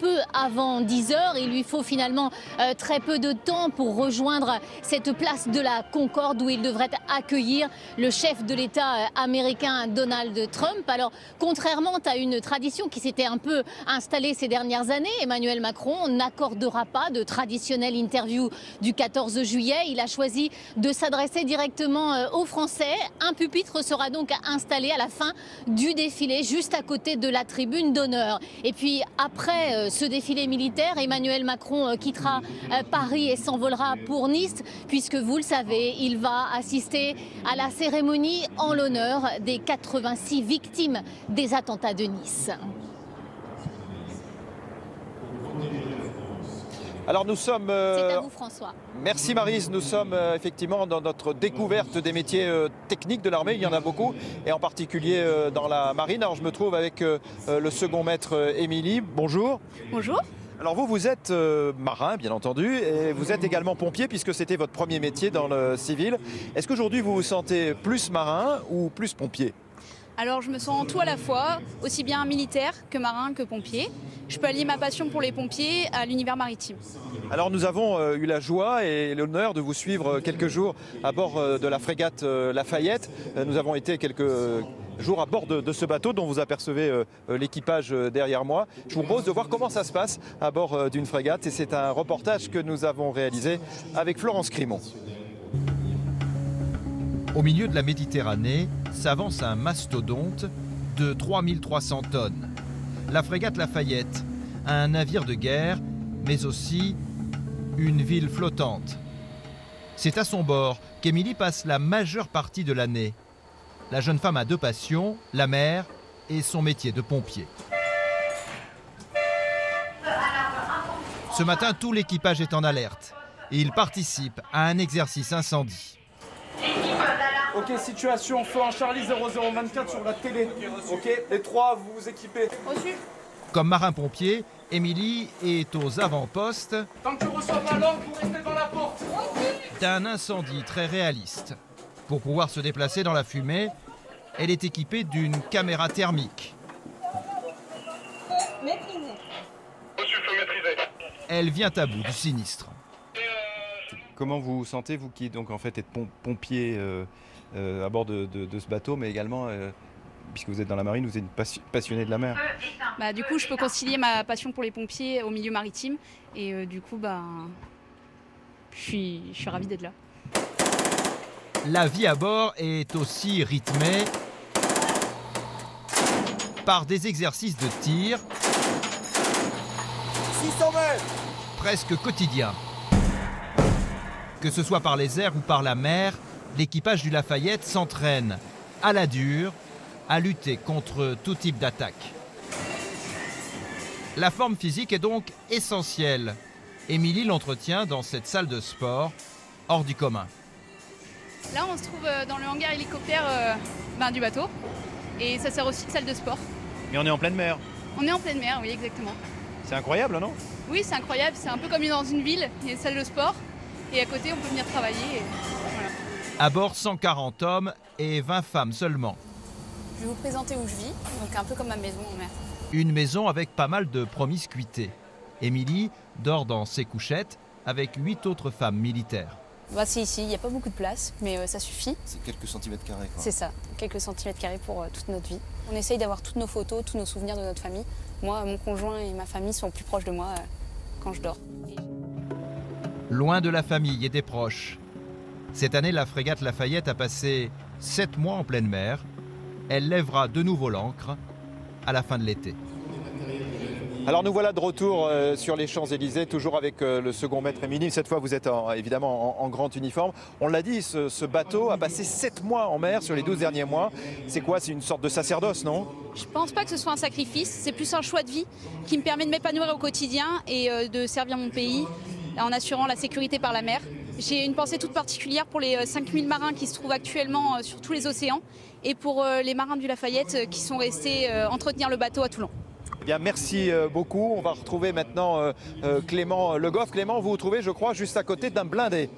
peu avant 10 h. Il lui faut finalement très peu de temps pour rejoindre cette place de la Concorde où il devrait accueillir le chef de l'État américain Donald Trump. Alors, contrairement à une tradition qui s'était un peu installée ces dernières années, Emmanuel Macron n'accordera pas de traditionnelle interview du 14 juillet. Il a choisi de s'adresser directement aux Français. Un pupitre sera donc installé à la fin du défilé, juste à côté de la tribune d'honneur. Et puis après ce défilé militaire, Emmanuel Macron quittera Paris et s'envolera pour Nice, puisque vous le savez, il va assister à la cérémonie en l'honneur des 86 victimes des attentats de Nice. Alors nous sommes... C'est à vous, François. Merci Maryse, nous sommes effectivement dans notre découverte des métiers techniques de l'armée, il y en a beaucoup, et en particulier dans la marine. Alors je me trouve avec le second maître Émilie. Bonjour. Bonjour. Alors vous êtes marin, bien entendu, et vous êtes également pompier puisque c'était votre premier métier dans le civil. Est-ce qu'aujourd'hui vous vous sentez plus marin ou plus pompier ? Alors je me sens tout à la fois, aussi bien militaire que marin que pompier. Je peux allier ma passion pour les pompiers à l'univers maritime. Alors nous avons eu la joie et l'honneur de vous suivre quelques jours à bord de la frégate Lafayette. Nous avons été quelques jours à bord de ce bateau dont vous apercevez l'équipage derrière moi. Je vous propose de voir comment ça se passe à bord d'une frégate et c'est un reportage que nous avons réalisé avec Florence Crimon. Au milieu de la Méditerranée s'avance un mastodonte de 3300 tonnes. La frégate Lafayette, un navire de guerre, mais aussi une ville flottante. C'est à son bord qu'Émilie passe la majeure partie de l'année. La jeune femme a deux passions, la mer et son métier de pompier. Ce matin, tout l'équipage est en alerte et il participe à un exercice incendie. Ok, situation feu en Charlie 0024 sur la télé. Ok, les trois, vous vous équipez. Reçu. Comme marin-pompier, Émilie est aux avant-postes Tant que tu reçois ma langue, vous restez dans la porte. d'un incendie très réaliste. Pour pouvoir se déplacer dans la fumée, elle est équipée d'une caméra thermique. Maîtrisé. Reçu, feu maîtrisé. Elle vient à bout du sinistre. Comment vous vous sentez, vous qui donc en fait êtes pompier à bord de ce bateau, mais également, puisque vous êtes dans la marine, vous êtes passionné de la mer. Du coup, je peux concilier ma passion pour les pompiers au milieu maritime. Et du coup, je suis ravie d'être là. La vie à bord est aussi rythmée par des exercices de tir 600 mètres. presque quotidiens. Que ce soit par les airs ou par la mer, l'équipage du Lafayette s'entraîne à la dure à lutter contre tout type d'attaque. La forme physique est donc essentielle. Émilie l'entretient dans cette salle de sport hors du commun. Là, on se trouve dans le hangar hélicoptère du bateau. Et ça sert aussi de salle de sport. Mais on est en pleine mer. On est en pleine mer, oui, exactement. C'est incroyable, non? Oui, c'est incroyable. C'est un peu comme dans une ville. Il y a une salle de sport. Et à côté, on peut venir travailler. Et voilà. À bord, 140 hommes et 20 femmes seulement. Je vais vous présenter où je vis. Donc un peu comme ma maison en mer. Une maison avec pas mal de promiscuité. Émilie dort dans ses couchettes avec 8 autres femmes militaires. C'est ici, il n'y a pas beaucoup de place, mais ça suffit. C'est quelques centimètres carrés, quoi. C'est ça, quelques centimètres carrés pour toute notre vie. On essaye d'avoir toutes nos photos, tous nos souvenirs de notre famille. Moi, mon conjoint et ma famille sont plus proches de moi quand je dors. Loin de la famille et des proches. Cette année, la frégate Lafayette a passé 7 mois en pleine mer. Elle lèvera de nouveau l'ancre à la fin de l'été. Alors nous voilà de retour sur les Champs-Élysées, toujours avec le second maître Émilie. Cette fois, vous êtes évidemment en grand uniforme. On l'a dit, ce bateau a passé 7 mois en mer sur les 12 derniers mois. C'est quoi? C'est une sorte de sacerdoce, non? Je pense pas que ce soit un sacrifice, c'est plus un choix de vie qui me permet de m'épanouir au quotidien et de servir mon pays en assurant la sécurité par la mer. J'ai une pensée toute particulière pour les 5000 marins qui se trouvent actuellement sur tous les océans et pour les marins du Lafayette qui sont restés entretenir le bateau à Toulon. Eh bien, merci beaucoup. On va retrouver maintenant Clément Le Goff. Clément, vous vous trouvez, je crois, juste à côté d'un blindé.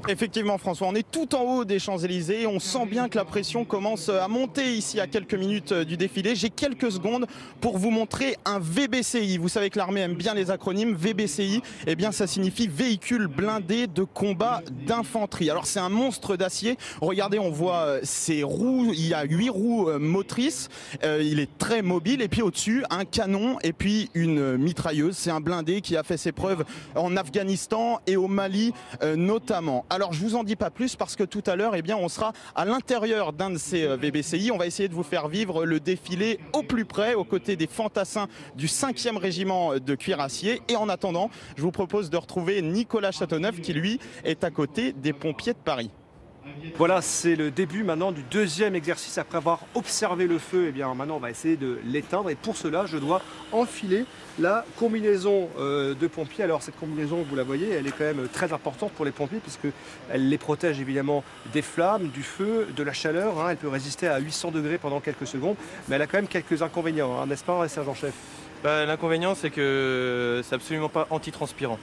Effectivement François, on est tout en haut des Champs-Élysées, on sent bien que la pression commence à monter ici à quelques minutes du défilé. J'ai quelques secondes pour vous montrer un VBCI. Vous savez que l'armée aime bien les acronymes. VBCI, eh bien ça signifie véhicule blindé de combat d'infanterie. Alors c'est un monstre d'acier. Regardez, on voit ses roues, il y a 8 roues motrices, il est très mobile et puis au-dessus un canon et puis une mitrailleuse. C'est un blindé qui a fait ses preuves en Afghanistan et au Mali notamment. Alors je vous en dis pas plus parce que tout à l'heure, eh bien, on sera à l'intérieur d'un de ces VBCI. On va essayer de vous faire vivre le défilé au plus près, aux côtés des fantassins du 5e régiment de cuirassiers. Et en attendant, je vous propose de retrouver Nicolas Châteauneuf qui lui est à côté des pompiers de Paris. Voilà, c'est le début maintenant du deuxième exercice. Après avoir observé le feu, eh bien maintenant on va essayer de l'éteindre. Et pour cela, je dois enfiler la combinaison de pompiers. Alors cette combinaison, vous la voyez, elle est quand même très importante pour les pompiers puisqu'elle les protège évidemment des flammes, du feu, de la chaleur. Hein. Elle peut résister à 800 degrés pendant quelques secondes, mais elle a quand même quelques inconvénients, hein, n'est-ce pas, sergent-chef? L'inconvénient, c'est que c'est absolument pas antitranspirant.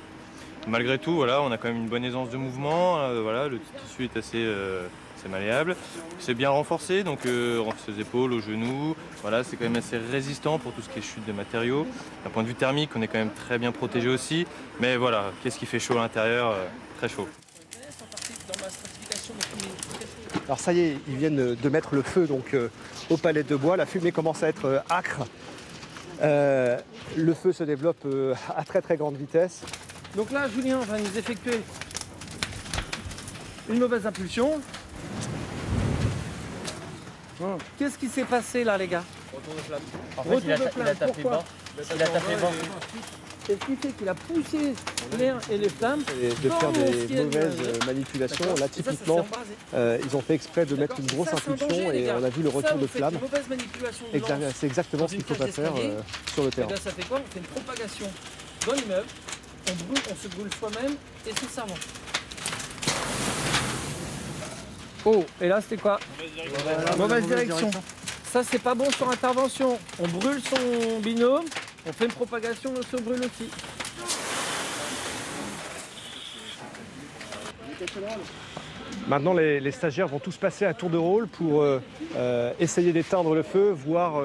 Malgré tout, voilà, on a quand même une bonne aisance de mouvement, voilà, le tissu est assez malléable. C'est bien renforcé, donc renforcé aux épaules, aux genoux, voilà, c'est quand même assez résistant pour tout ce qui est chute de matériaux. D'un point de vue thermique, on est quand même très bien protégé aussi, mais voilà, qu'est-ce qui fait chaud à l'intérieur? Très chaud. Alors ça y est, ils viennent de mettre le feu donc, aux palettes de bois, la fumée commence à être âcre. Le feu se développe à très grande vitesse. Donc là, Julien va nous effectuer une mauvaise impulsion. Qu'est-ce qui s'est passé là, les gars? Retour de flamme. En fait, il a tapé bas. Il a tapé bas. Et ce qui fait qu'il a poussé l'air et les flammes. Et de faire des mauvaises manipulations. Là, typiquement, ils ont fait exprès de mettre une grosse impulsion et on a vu le retour de flamme. C'est exactement ce qu'il ne faut pas faire sur le terrain. Ça fait quoi? On fait une propagation dans l'immeuble. On se brûle soi-même et son servant. Oh, et là c'était quoi? Mauvaise direction. Ça c'est pas bon sur intervention. On brûle son binôme, on fait une propagation, on se brûle aussi. Maintenant, les stagiaires vont tous passer à tour de rôle pour essayer d'éteindre le feu, voir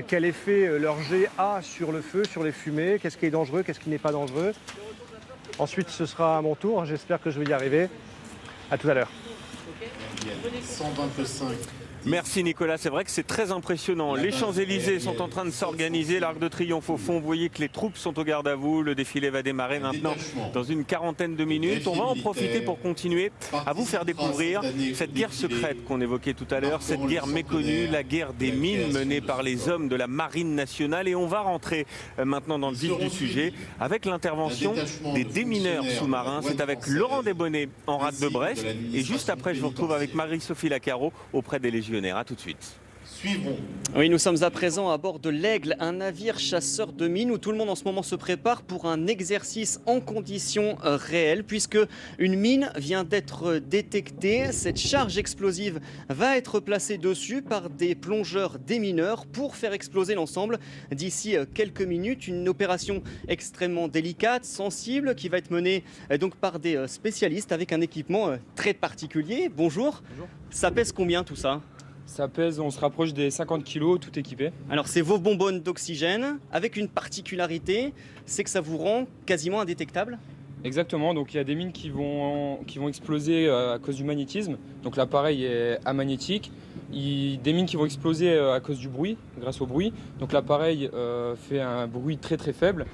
quel effet leur jet a sur le feu, sur les fumées, qu'est-ce qui est dangereux, qu'est-ce qui n'est pas dangereux. Ensuite, ce sera à mon tour. J'espère que je vais y arriver. À tout à l'heure. 125. Merci Nicolas, c'est vrai que c'est très impressionnant. Les Champs-Élysées sont en train de s'organiser, l'Arc de Triomphe au fond, vous voyez que les troupes sont au garde à vous, le défilé va démarrer maintenant dans une quarantaine de minutes. On va en profiter pour continuer à vous faire découvrir cette guerre secrète qu'on évoquait tout à l'heure, cette guerre méconnue, la guerre des mines menée par les hommes de la Marine nationale. Et on va rentrer maintenant dans le vif du sujet avec l'intervention des démineurs sous-marins. C'est avec Laurent Desbonnets en rade de Brest. Et juste après, je vous retrouve avec Marie-Sophie Lacaro auprès des légionnaires. A tout de suite. Oui, nous sommes à présent à bord de l'Aigle, un navire chasseur de mines où tout le monde en ce moment se prépare pour un exercice en conditions réelles puisque une mine vient d'être détectée. Cette charge explosive va être placée dessus par des plongeurs démineurs pour faire exploser l'ensemble d'ici quelques minutes. Une opération extrêmement délicate, sensible, qui va être menée donc par des spécialistes avec un équipement très particulier. Bonjour. Bonjour. Ça pèse combien tout ça ? Ça pèse, on se rapproche des 50 kg, tout équipé. Alors c'est vos bonbonnes d'oxygène, avec une particularité, c'est que ça vous rend quasiment indétectable. Exactement, donc il y a des mines qui vont exploser à cause du magnétisme, donc l'appareil est amagnétique. Des mines qui vont exploser à cause du bruit, grâce au bruit, donc l'appareil fait un bruit très faible.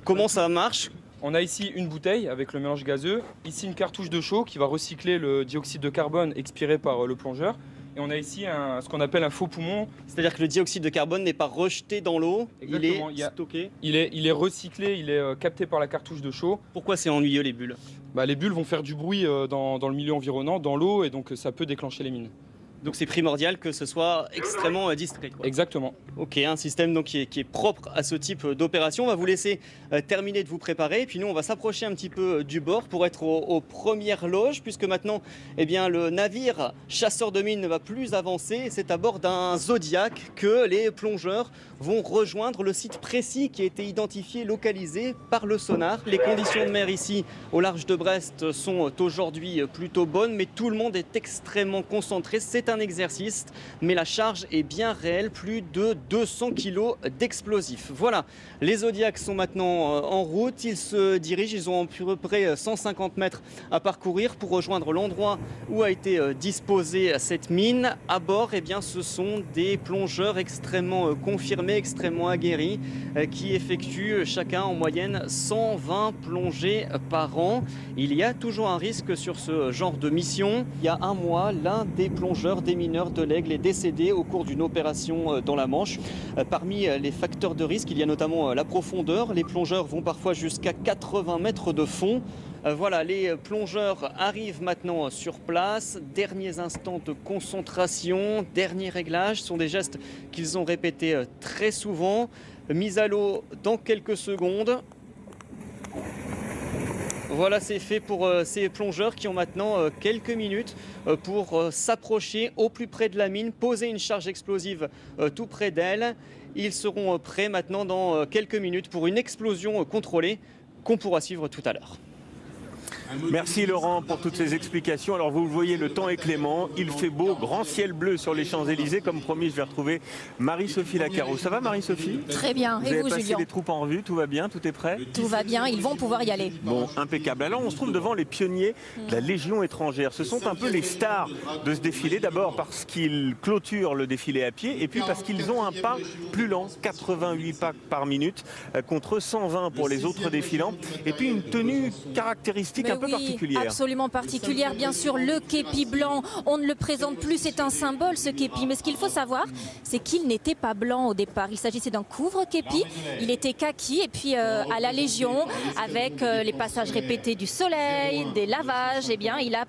Comment ça marche ? On a ici une bouteille avec le mélange gazeux, ici une cartouche de chaux qui va recycler le dioxyde de carbone expiré par le plongeur. Et on a ici ce qu'on appelle un faux poumon. C'est-à-dire que le dioxyde de carbone n'est pas rejeté dans l'eau, il est stocké. Il est recyclé, il est capté par la cartouche de chaux. Pourquoi c'est ennuyeux les bulles ? Les bulles vont faire du bruit dans le milieu environnant, dans l'eau, et donc ça peut déclencher les mines. Donc c'est primordial que ce soit extrêmement discret, quoi. Exactement. Ok, un système donc qui est propre à ce type d'opération. On va vous laisser terminer de vous préparer. Et puis nous, on va s'approcher un petit peu du bord pour être aux premières loges, puisque maintenant, eh bien, le navire chasseur de mines ne va plus avancer. C'est à bord d'un Zodiac que les plongeurs vont rejoindre le site précis qui a été identifié, localisé par le sonar. Les conditions de mer ici, au large de Brest, sont aujourd'hui plutôt bonnes, mais tout le monde est extrêmement concentré. C'est un exercice, mais la charge est bien réelle, plus de 200 kg d'explosifs. Voilà, les Zodiacs sont maintenant en route. Ils se dirigent, ils ont à peu près 150 mètres à parcourir pour rejoindre l'endroit où a été disposée cette mine. À bord, eh bien, ce sont des plongeurs extrêmement confirmés, extrêmement aguerris, qui effectuent chacun en moyenne 120 plongées par an. Il y a toujours un risque sur ce genre de mission. Il y a un mois, l'un des plongeurs, des mineurs de l'Aigle est décédé au cours d'une opération dans la Manche. Parmi les facteurs de risque, il y a notamment la profondeur. Les plongeurs vont parfois jusqu'à 80 mètres de fond. Voilà, les plongeurs arrivent maintenant sur place. Derniers instants de concentration, dernier réglage. Ce sont des gestes qu'ils ont répétés très souvent. Mise à l'eau dans quelques secondes. Voilà, c'est fait pour ces plongeurs qui ont maintenant quelques minutes pour s'approcher au plus près de la mine, poser une charge explosive tout près d'elle. Ils seront prêts maintenant dans quelques minutes pour une explosion contrôlée qu'on pourra suivre tout à l'heure. Merci Laurent pour toutes ces explications. Alors vous le voyez, le temps est clément, il fait beau, grand ciel bleu sur les Champs-Élysées. Comme promis, je vais retrouver Marie-Sophie Lacaro. Ça va Marie-Sophie? Très bien. Vous et avez vous, passé Julien? les troupes en revue, tout va bien, tout est prêt? Tout va bien, ils vont pouvoir y aller. Bon, impeccable. Alors on se trouve devant les pionniers de la Légion étrangère. Ce sont un peu les stars de ce défilé. D'abord parce qu'ils clôturent le défilé à pied et puis parce qu'ils ont un pas plus lent, 88 pas par minute contre 120 pour les autres défilants. Et puis une tenue caractéristique un peu particulière. Absolument particulière, bien sûr, le képi blanc, on ne le présente plus, c'est un symbole ce képi, mais ce qu'il faut savoir, c'est qu'il n'était pas blanc au départ, il s'agissait d'un couvre-képi, il était kaki, et puis à la Légion, avec les passages répétés du soleil, des lavages, eh bien il a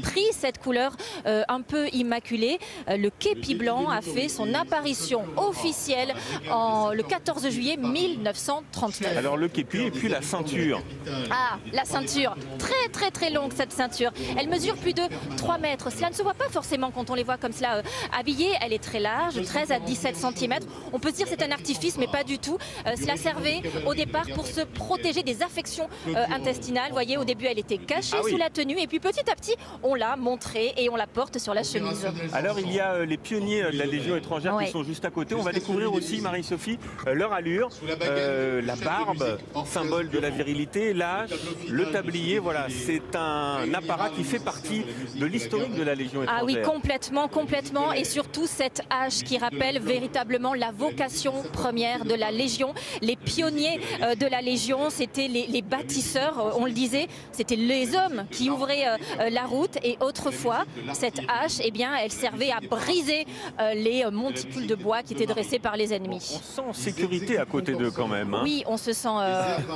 pris cette couleur un peu immaculée. Le képi blanc a fait son apparition officielle le 14 juillet 1939. Alors le képi et puis la ceinture. Ah, la ceinture, très très très longue cette ceinture. Elle mesure plus de 3 mètres. Cela ne se voit pas forcément quand on les voit comme cela habillés. Elle est très large, 13 à 17 cm. On peut se dire que c'est un artifice, mais pas du tout. Cela servait au départ pour se protéger des affections intestinales. Vous voyez, au début elle était cachée sous la tenue et puis petit à petit on l'a montrée et on la porte sur la chemise. Alors il y a les pionniers de la Légion étrangère qui sont juste à côté. On va découvrir aussi, Marie-Sophie, leur allure, la barbe, symbole de la virilité, l'âge, le tablier. Voilà, c'est un apparat qui fait partie de l'historique de la Légion étrangère. Ah oui, complètement, complètement. Et surtout cette hache qui rappelle véritablement la vocation première de la Légion. Les pionniers de la Légion, c'était les bâtisseurs, on le disait, c'était les hommes qui ouvraient la route. Et autrefois, cette hache, eh bien, elle servait à briser les monticules de bois qui étaient dressés par les ennemis. On se sent en sécurité à côté d'eux quand même. Hein. Oui, on se sent...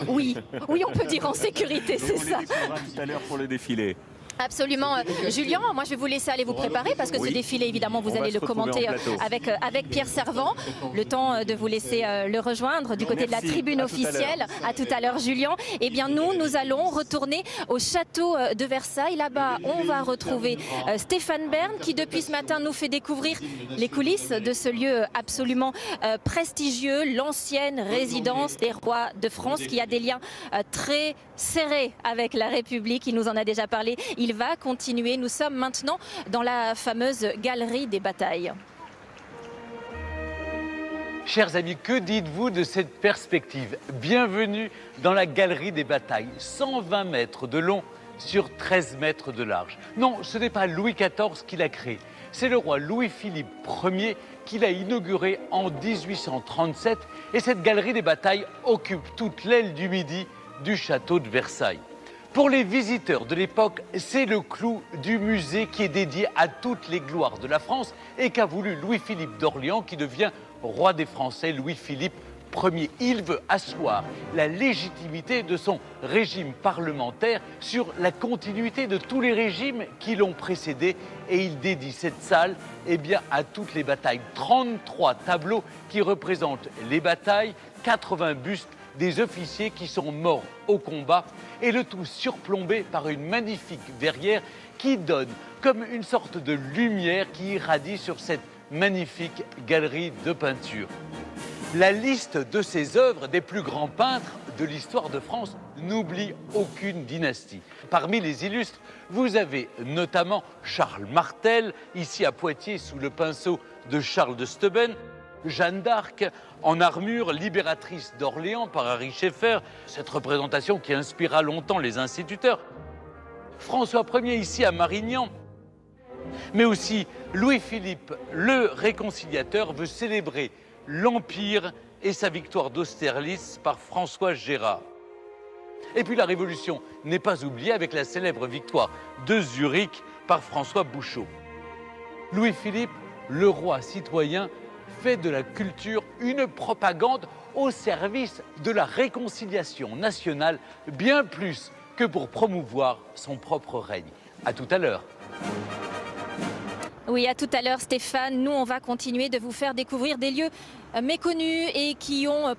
oui, on peut dire en sécurité, c'est ça. On les découvrira tout à l'heure pour le défilé. Absolument. Julien, moi je vais vous laisser aller vous préparer parce que ce défilé, évidemment, vous allez le commenter avec Pierre Servant. Le temps de vous laisser le rejoindre du côté de la tribune officielle. À tout à l'heure, Julien. Eh bien, nous allons retourner au château de Versailles. Là-bas, on va retrouver Stéphane Bern qui, depuis ce matin, nous fait découvrir les coulisses de ce lieu absolument prestigieux, l'ancienne résidence des rois de France qui a des liens très serrés avec la République. Il nous en a déjà parlé. Il va continuer. Nous sommes maintenant dans la fameuse galerie des batailles. Chers amis, que dites-vous de cette perspective? Bienvenue dans la galerie des batailles. 120 mètres de long sur 13 mètres de large. Non, ce n'est pas Louis XIV qui l'a créé. C'est le roi Louis-Philippe Ier qui l'a inauguré en 1837. Et cette galerie des batailles occupe toute l'aile du Midi du château de Versailles. Pour les visiteurs de l'époque, c'est le clou du musée qui est dédié à toutes les gloires de la France et qu'a voulu Louis-Philippe d'Orléans qui devient roi des Français, Louis-Philippe Ier. Il veut asseoir la légitimité de son régime parlementaire sur la continuité de tous les régimes qui l'ont précédé et il dédie cette salle à toutes les batailles. 33 tableaux qui représentent les batailles, 80 bustes des officiers qui sont morts au combat et le tout surplombé par une magnifique verrière qui donne comme une sorte de lumière qui irradie sur cette magnifique galerie de peinture. La liste de ces œuvres des plus grands peintres de l'histoire de France n'oublie aucune dynastie. Parmi les illustres, vous avez notamment Charles Martel, ici à Poitiers sous le pinceau de Charles de Steuben, Jeanne d'Arc en armure, libératrice d'Orléans par Harry Scheffer, cette représentation qui inspira longtemps les instituteurs. François Ier ici à Marignan, mais aussi Louis-Philippe, le réconciliateur, veut célébrer l'Empire et sa victoire d'Austerlitz par François Gérard. Et puis la Révolution n'est pas oubliée avec la célèbre victoire de Zurich par François Bouchot. Louis-Philippe, le roi citoyen, fait de la culture une propagande au service de la réconciliation nationale, bien plus que pour promouvoir son propre règne. À tout à l'heure. Oui, à tout à l'heure Stéphane. Nous, on va continuer de vous faire découvrir des lieux méconnus et qui ont